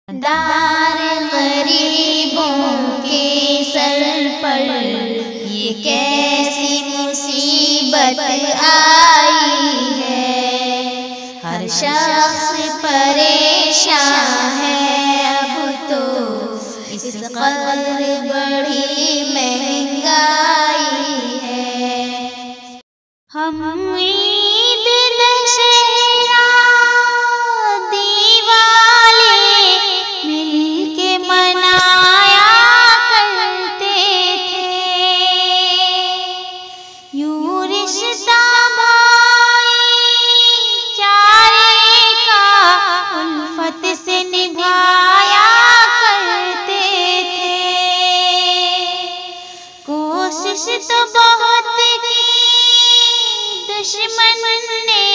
دار غریبوں کے سر پر یہ کیسی مصیبت آئی ہے، ہر شخص پریشان ہے، اب تو اس قدر بڑی مہنگائی ہے۔ ہم عید دشہرا دیوالی مل کے منایا کرتے تھے، یوں رشتہ بھائی چارے کا الفت سے نبھایا کرتے تھے۔ کوشش تو بہت کی دشمن نے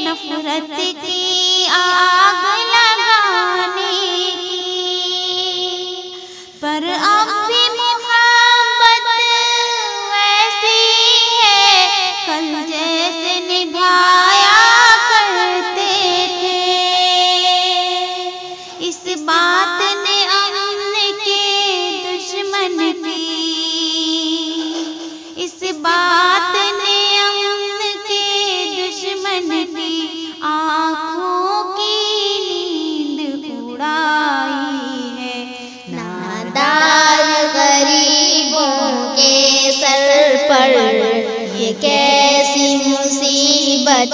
نفرت کی آگ لگانے کی، پر اب بھی محبت ویسی ہے کل جیسے نبھایا کرتے تھے۔ اس بات نے امن کے دشمن کی، اس بات نے امن کے دشمن کی آنکھوں کی نیند اڑائی ہے۔ نادار غریبوں کے سر پر یہ کیسی مصیبت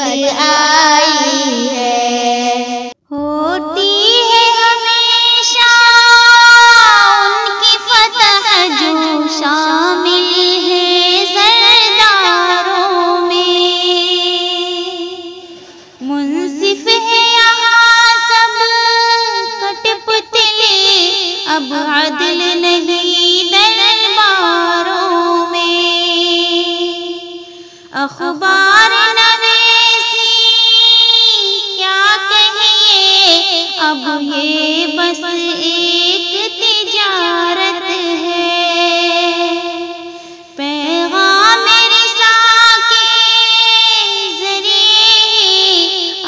آئی ہے، ہوتی ہے ہمیشہ ان کی فتح جو شامل ہے زرداروں میں، منصف ہے یہاں سب کٹ پتلی، اب عدل نہیں درباروں میں، اخبار نویسی کیا کہیے، اب یہ بس ایک تجارت ہے، پیغام رساں کے ذریعے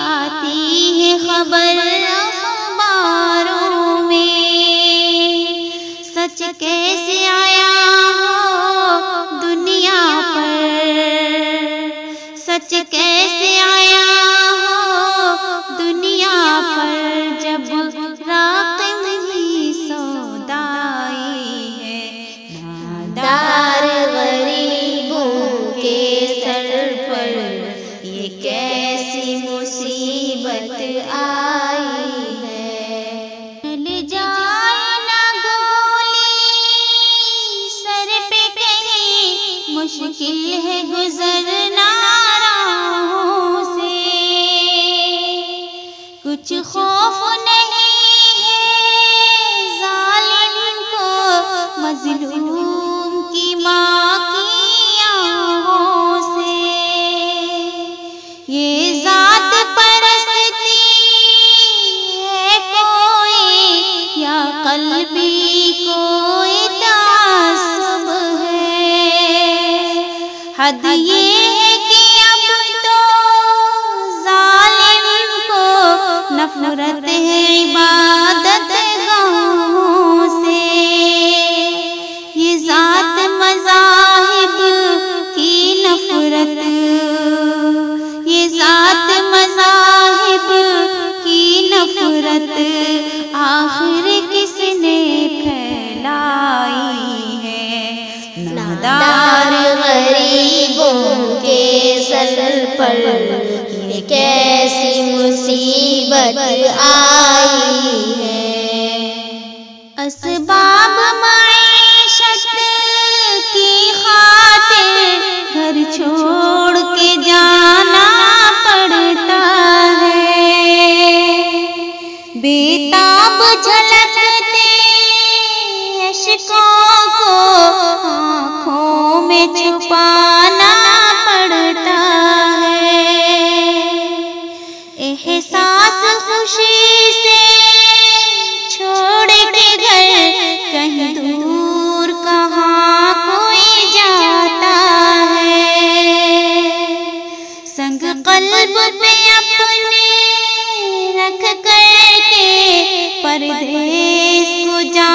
آتی ہے خبر اخباروں میں، سچ کیسے آیا ہو دنیا پر، سچ کیسے آیا ہو دنیا پر، جب راقم ہی سودائی ہے۔ نادار غریبوں کے سر پر یہ کیسی مصیبت آئی ہے، چل جائے نہ گولی سر پہ کہیں، مشکل ہے گزرنا راہوں سے، کچھ خوف نہیں ہے ظالم کو مظلوم کی ماں کی آہوں سے، یہ ذات پرستی ہے کوئی یا قلبی کوئی تعصب ہے، حد یہ ہے کہ اب تو ظالم کو نفرت ہے عبادت گاہوں سے، یہ ذات مذاہب کی نفرت، یہ ذات مذاہب کی نفرت آخر کس نے پھیلائی ہے۔ نادار غریبوں کے سر پر یہ کیسی مصیبت آئی ہے، اسباب معیشت کی خاطر گھر چھوڑ کے جانا پڑتا ہے، بیتاب جھلکتے اشکوں کو آنکھوں میں چھپانا پڑتا ہے، احساس خوشی سے چھوڑ کے گھر کہیں دور کہاں کوئی جاتا ہے، سنگ قلب پہ اپنے رکھ کر کے پردے پردیس کو جا